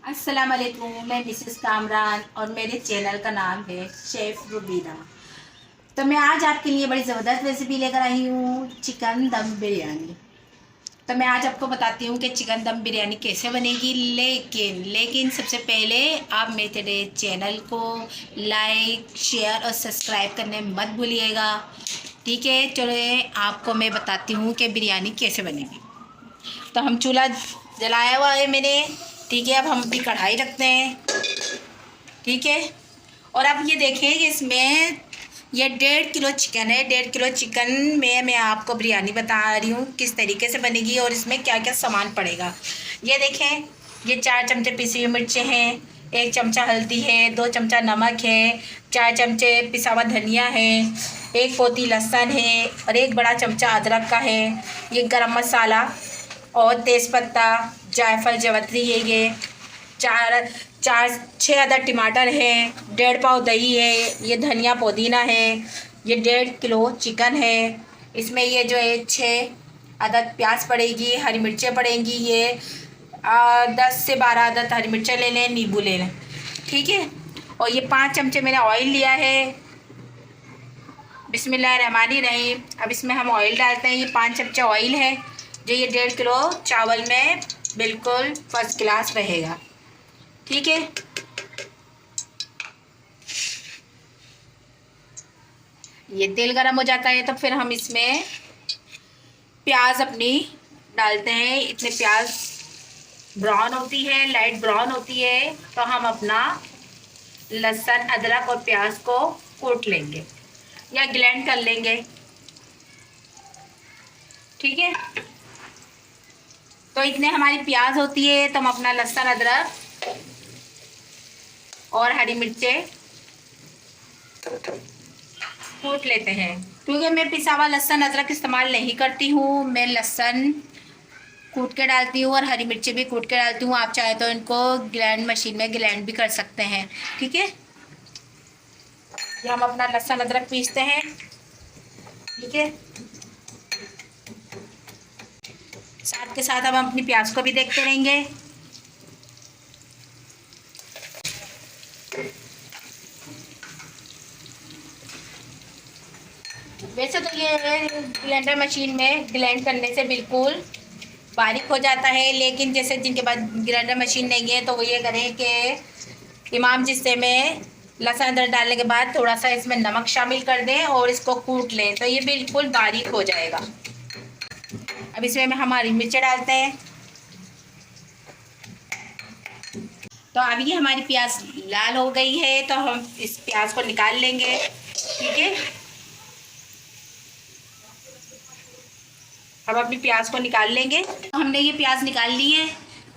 अस्सलाम वालेकुम, मैं मिसेस कामरान और मेरे चैनल का नाम है शेफ़ रुबीना। तो मैं आज आपके लिए बड़ी ज़बरदस्त रेसिपी लेकर आई हूँ, चिकन दम बिरयानी। तो मैं आज आपको बताती हूँ कि चिकन दम बिरयानी कैसे बनेगी। लेकिन सबसे पहले आप मेरे चैनल को लाइक शेयर और सब्सक्राइब करने मत भूलिएगा। ठीक है, चलो आपको मैं बताती हूँ कि बिरयानी कैसे बनेगी। तो हम चूल्हा जलाया हुआ है मैंने। ठीक है, अब हम अपनी कढ़ाई रखते हैं। ठीक है, और अब ये देखें कि इसमें ये 1.5 किलो चिकन है। 1.5 किलो चिकन में मैं आपको बिरयानी बता रही हूँ किस तरीके से बनेगी और इसमें क्या क्या सामान पड़ेगा। ये देखें, ये 4 चमचे पिसी हुई मिर्चें हैं, 1 चमचा हल्दी है, 2 चमचा नमक है, 4 चमचे पिसा हुआ धनिया है, 1 पोती लहसुन है और 1 बड़ा चमचा अदरक का है। ये गरम मसाला और तेज़पत्ता जायफल जवत्री है। ये चार चार 6 अदद टमाटर हैं, 1.5 पाव दही है, ये धनिया पुदीना है, ये 1.5 किलो चिकन है। इसमें ये जो है 6 अदद प्याज पड़ेगी, हरी मिर्चें पड़ेंगी। ये 10 से 12 अदद हरी मिर्चें ले लें, नींबू ले लें। ठीक है, और ये 5 चमचे मैंने ऑयल लिया है। बिस्मिल्लाहिर्रहमानिर्रहीम। अब इसमें हम ऑयल डालते हैं। ये 5 चमचे ऑयल है जो ये 1.5 किलो चावल में बिल्कुल फर्स्ट क्लास रहेगा। ठीक है, ये तेल गरम हो जाता है तो फिर हम इसमें प्याज अपनी डालते हैं। इतने प्याज ब्राउन होती है, लाइट ब्राउन होती है तो हम अपना लहसुन अदरक और प्याज को कूट लेंगे या ग्राइंड कर लेंगे। ठीक है, तो इतने हमारी प्याज होती है तो हम अपना लहसुन अदरक और हरी मिर्चें कूट लेते हैं। क्योंकि मैं पिसा हुआ लहसुन अदरक इस्तेमाल नहीं करती हूँ, मैं लहसुन कूट के डालती हूँ और हरी मिर्ची भी कूट के डालती हूँ। आप चाहे तो इनको ग्राइंड मशीन में ग्राइंड भी कर सकते हैं। ठीक है, ये हम अपना लहसुन अदरक पीसते हैं। ठीक है, साथ के साथ अब हम अपनी प्याज को भी देखते रहेंगे। वैसे तो ये ब्लेंडर मशीन में ग्राइंड करने से बिल्कुल बारीक हो जाता है, लेकिन जैसे जिनके पास ग्राइंडर मशीन नहीं है तो वो ये करें कि इमाम जिससे में लहसुन अदरक डालने के बाद थोड़ा सा इसमें नमक शामिल कर दें और इसको कूट लें तो ये बिल्कुल बारीक हो जाएगा। अब इसमें हम हमारी मिर्चें डालते हैं। तो अब ये हमारी प्याज लाल हो गई है तो हम इस प्याज को निकाल लेंगे। ठीक है, हम अपनी प्याज को निकाल लेंगे। हमने ये प्याज निकाल ली है।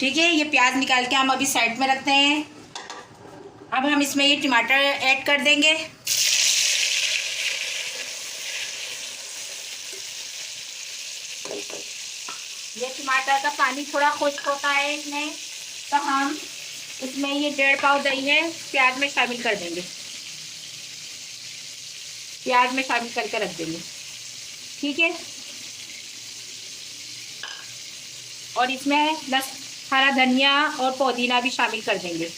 ठीक है, ये प्याज निकाल के हम अभी साइड में रखते हैं। अब हम इसमें ये टमाटर ऐड कर देंगे। ये टमाटर का पानी थोड़ा खुश्क होता है इसमें तो हम इसमें ये 1.5 पाव दही है प्याज में शामिल कर देंगे। प्याज में शामिल करके रख देंगे। ठीक है, और इसमें हरा धनिया और पुदीना भी शामिल कर देंगे।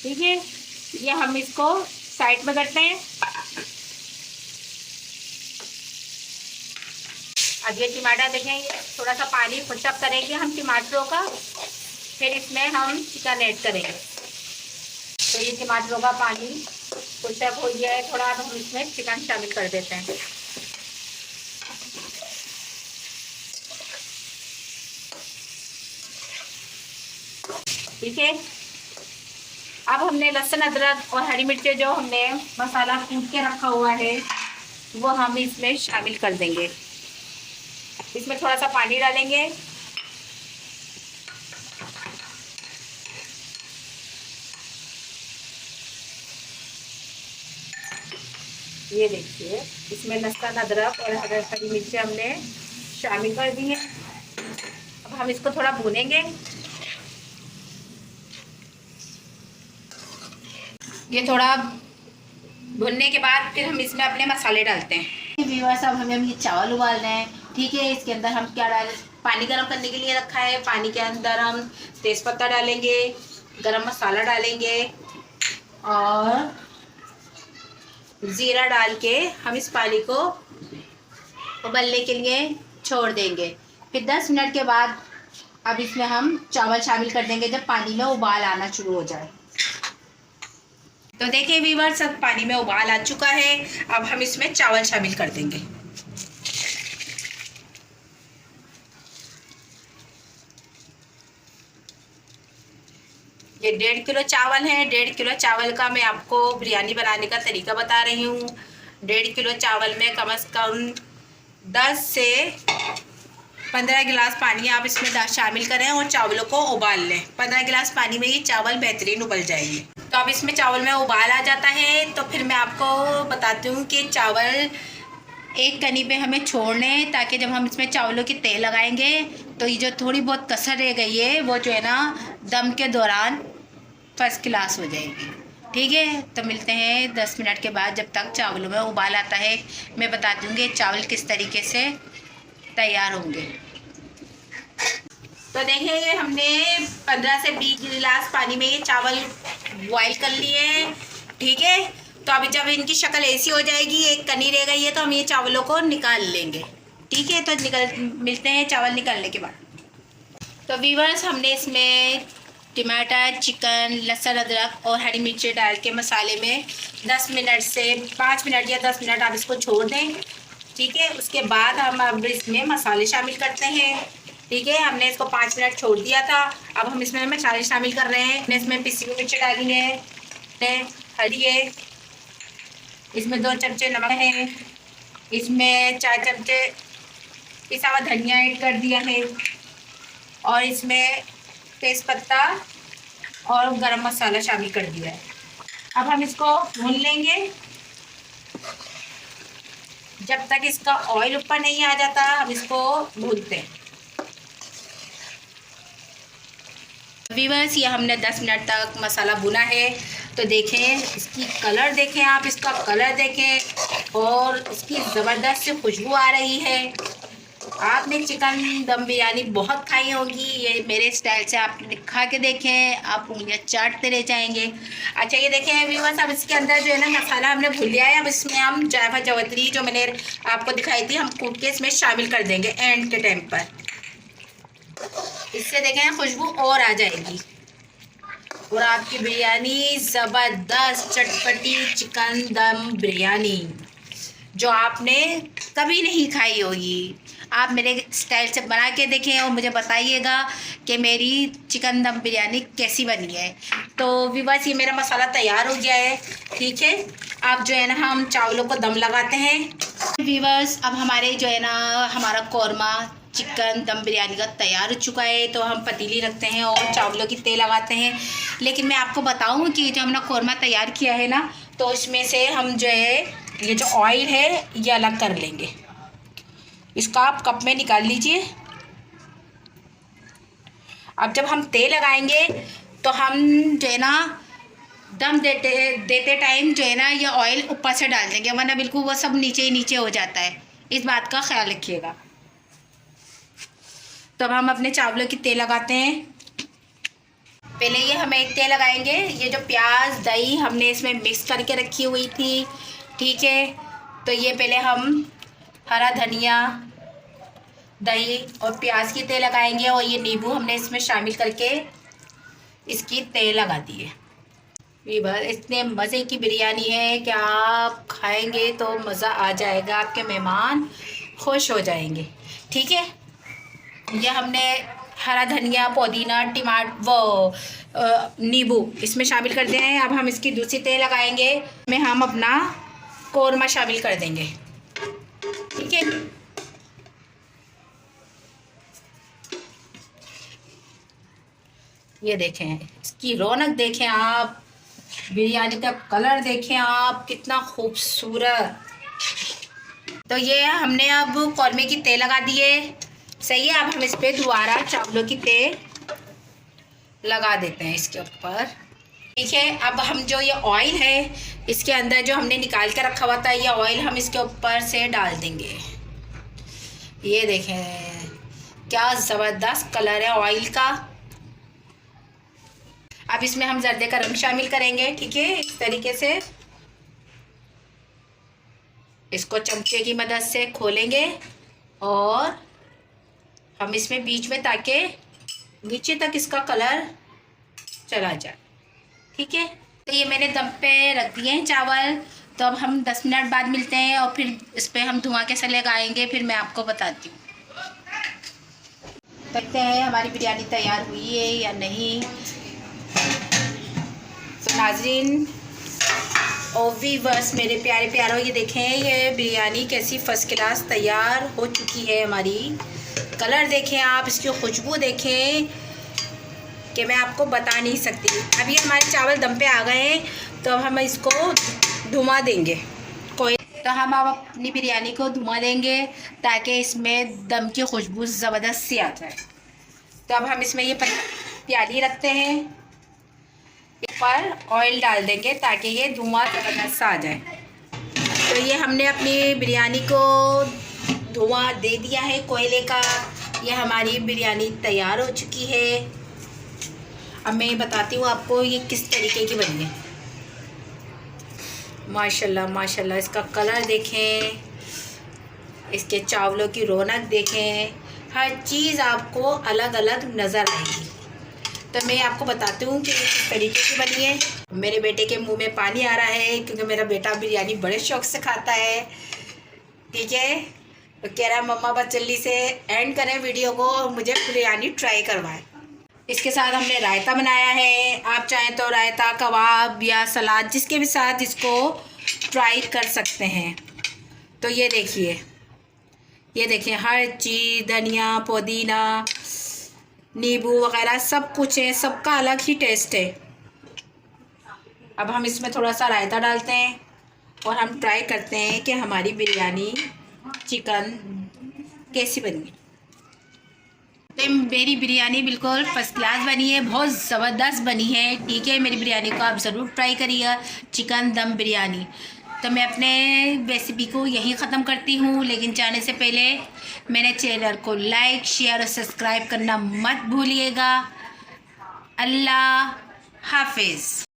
ठीक है, ये हम इसको साइड में करते हैं। अब ये टमाटर देखें, थोड़ा सा पानी खुशक करेंगे हम टमाटरों का, फिर इसमें हम चिकन ऐड करेंगे। तो ये टमाटरों का पानी खुशक हो गया है थोड़ा, अब हम इसमें चिकन शामिल कर देते हैं। ठीक है, अब हमने लहसुन अदरक और हरी मिर्चें जो हमने मसाला कूट के रखा हुआ है वो हम इसमें शामिल कर देंगे। इसमें थोड़ा सा पानी डालेंगे। ये देखिए, इसमें लहसुन अदरक और हरी मिर्चें हमने शामिल कर दी है। अब हम इसको थोड़ा भूनेंगे। ये थोड़ा भुनने के बाद फिर हम इसमें अपने मसाले डालते हैं। व्यूअर्स, अब हमें ये चावल उबालना है ठीक है, इसके अंदर हम क्या डाल, पानी गर्म करने के लिए रखा है। पानी के अंदर हम तेज़पत्ता डालेंगे, गरम मसाला डालेंगे और ज़ीरा डाल के हम इस पानी को उबलने के लिए छोड़ देंगे। फिर 10 मिनट के बाद अब इसमें हम चावल शामिल कर देंगे जब पानी में उबाल आना शुरू हो जाए। तो देखिए व्यूअर्स, सब पानी में उबाल आ चुका है। अब हम इसमें चावल शामिल कर देंगे। ये 1.5 किलो चावल है। 1.5 किलो चावल का मैं आपको बिरयानी बनाने का तरीका बता रही हूँ। 1.5 किलो चावल में कम से कम 10 से 15 गिलास पानी आप इसमें शामिल करें और चावलों को उबाल लें। 15 गिलास पानी में ये चावल बेहतरीन उबल जाएंगे। तो अब इसमें चावल में उबाल आ जाता है तो फिर मैं आपको बताती हूँ कि चावल एक कनी पे हमें छोड़ने हैं, ताकि जब हम इसमें चावलों की तह लगाएंगे तो ये जो थोड़ी बहुत कसर रह गई है वो जो है ना दम के दौरान फर्स्ट क्लास हो जाएगी। ठीक है, तो मिलते हैं 10 मिनट के बाद। जब तक चावलों में उबाल आता है मैं बताती हूँ कि चावल किस तरीके से तैयार होंगे। तो देखिए हमने 15 से 20 गिलास पानी में ये चावल बॉयल कर लिए हैं। ठीक है, तो अभी जब इनकी शक्ल ऐसी हो जाएगी, एक कनी रह गई है, तो हम ये चावलों को निकाल लेंगे। ठीक है, तो मिलते हैं चावल निकालने के बाद। तो व्यूअर्स, हमने इसमें टमाटर, चिकन, लहसुन, अदरक और हरी मिर्ची डाल के मसाले में 10 मिनट से 5 मिनट या 10 मिनट आप इसको छोड़ दें। ठीक है, उसके बाद हम अब इसमें मसाले शामिल करते हैं। ठीक है, हमने इसको 5 मिनट छोड़ दिया था। अब हम इसमें मसाले शामिल कर रहे हैं। इसमें पिसी हुई मिर्ची डाली है, हरी है, इसमें 2 चमचे नमक है, इसमें 4 चमचे पिसा हुआ धनिया ऐड कर दिया है और इसमें तेज़पत्ता और गरम मसाला शामिल कर दिया है। अब हम इसको भून लेंगे जब तक इसका ऑयल ऊपर नहीं आ जाता। हम इसको भूनते हैं। व्यूअर्स, ये हमने 10 मिनट तक मसाला भुना है। तो देखें इसकी कलर, देखें आप इसका कलर देखें और इसकी ज़बरदस्त सी खुशबू आ रही है। आपने चिकन दम बिरयानी बहुत खाई होगी, ये मेरे स्टाइल से आप खा के देखें, आप उंगलियां चाटते रह जाएंगे। अच्छा, ये देखें व्यूअर्स, अब इसके अंदर जो है ना मसाला हमने भून लिया है। अब इसमें हम जायफल जावित्री जो मैंने आपको दिखाई थी, हम कूट के इसमें शामिल कर देंगे एंड के टाइम पर। इससे देखें खुशबू और आ जाएगी और आपकी बिरयानी ज़बरदस्त चटपटी चिकन दम बिरयानी जो आपने कभी नहीं खाई होगी। आप मेरे स्टाइल से बना के देखें और मुझे बताइएगा कि मेरी चिकन दम बिरयानी कैसी बनी है। तो व्यूअर्स, ये मेरा मसाला तैयार हो गया है। ठीक है, अब जो है ना हम चावलों को दम लगाते हैं। व्यूअर्स, अब हमारे जो है ना हमारा कौरमा चिकन दम बिरयानी का तैयार हो चुका है। तो हम पतीली रखते हैं और चावलों की तह लगाते हैं। लेकिन मैं आपको बताऊं कि जो हमने कौरमा तैयार किया है ना, तो इसमें से हम जो है ये जो ऑयल है ये अलग कर लेंगे। इसका आप कप में निकाल लीजिए। अब जब हम तेल लगाएंगे तो हम जो है ना दम देते टाइम जो है ना ये ऑयल ऊपर से डाल देंगे, वरना बिल्कुल वो सब नीचे ही नीचे हो जाता है। इस बात का ख्याल रखिएगा। तो अब हम अपने चावलों की तेल लगाते हैं। पहले ये हम एक तेल लगाएंगे। ये जो प्याज दही हमने इसमें मिक्स करके रखी हुई थी, ठीक है, तो ये पहले हम हरा धनिया, दही और प्याज की तेल लगाएंगे और ये नींबू हमने इसमें शामिल करके इसकी तेल लगा दी है। इतने मज़े की बिरयानी है कि आप खाएंगे तो मज़ा आ जाएगा, आपके मेहमान खुश हो जाएंगे। ठीक है, ये हमने हरा धनिया, पुदीना, नींबू इसमें शामिल कर दिए हैं। अब हम इसकी दूसरी तेल लगाएंगे, में हम अपना कौरमा शामिल कर देंगे। ठीक है, ये देखें इसकी रौनक देखें आप, बिरयानी का कलर देखें आप, कितना खूबसूरत। तो ये हमने अब कौरमे की तेल लगा दी है। सही है, अब हम इस पर दोबारा चावलों की तेल लगा देते हैं इसके ऊपर। ठीक है, अब हम जो ये ऑयल है इसके अंदर जो हमने निकाल के रखा हुआ था, ये ऑयल हम इसके ऊपर से डाल देंगे। ये देखें क्या ज़बरदस्त कलर है ऑयल का। अब इसमें हम जर्दे का रंग शामिल करेंगे, ठीक है। इस तरीके से इसको चमचे की मदद से खोलेंगे और हम इसमें बीच में, ताकि नीचे तक इसका कलर चला जाए, ठीक है। तो ये मैंने दम पे रख दिए हैं चावल। तो अब हम 10 मिनट बाद मिलते हैं और फिर इस पर हम धुआं कैसे लगाएंगे फिर मैं आपको बताती हूँ। देखते हैं हमारी बिरयानी तैयार हुई है या नहीं। तो नाज़रीन और व्यूअर्स मेरे प्यारे प्यारों, ये देखें ये बिरयानी कैसी फ़र्स्ट क्लास तैयार हो चुकी है हमारी। कलर देखें आप, इसकी खुशबू देखें कि मैं आपको बता नहीं सकती। अभी हमारे चावल दम पे आ गए हैं, तो अब हम इसको धुआं देंगे कोई। तो हम अब अपनी बिरयानी को धुआं देंगे ताकि इसमें दम की खुशबू ज़बरदस्त सी आ जाए। तो अब हम इसमें ये प्याली रखते हैं, ऊपर ऑयल डाल देंगे ताकि ये धुआं ज़बरदस्त सा आ जाए। तो ये हमने अपनी बिरयानी को धुआं दे दिया है कोयले का। ये हमारी बिरयानी तैयार हो चुकी है। अब मैं बताती हूँ आपको ये किस तरीके की बनी है। माशाल्लाह माशाल्लाह, इसका कलर देखें, इसके चावलों की रौनक देखें, हर चीज़ आपको अलग अलग नज़र आएगी। तो मैं आपको बताती हूँ कि ये किस तरीके की बनी है। मेरे बेटे के मुंह में पानी आ रहा है क्योंकि मेरा बेटा बिरयानी बड़े शौक़ से खाता है, ठीक है। तो कह रहा है मम्मा बस जल्दी से एंड करें वीडियो को और मुझे बिरयानी ट्राई करवाएं। इसके साथ हमने रायता बनाया है। आप चाहें तो रायता, कबाब या सलाद जिसके भी साथ इसको ट्राई कर सकते हैं। तो ये देखिए, ये देखिए हर चीज़, धनिया, पुदीना, नींबू वगैरह सब कुछ है, सबका अलग ही टेस्ट है। अब हम इसमें थोड़ा सा रायता डालते हैं और हम ट्राई करते हैं कि हमारी बिरयानी चिकन कैसी बनी। तो मेरी बिरयानी बिल्कुल फ़र्स्ट क्लास बनी है, बहुत ज़बरदस्त बनी है, ठीक है। मेरी बिरयानी को आप ज़रूर ट्राई करिएगा, चिकन दम बिरयानी। तो मैं अपने रेसिपी को यहीं ख़त्म करती हूँ, लेकिन जाने से पहले मेरे चैनल को लाइक, शेयर और सब्सक्राइब करना मत भूलिएगा। अल्लाह हाफिज़।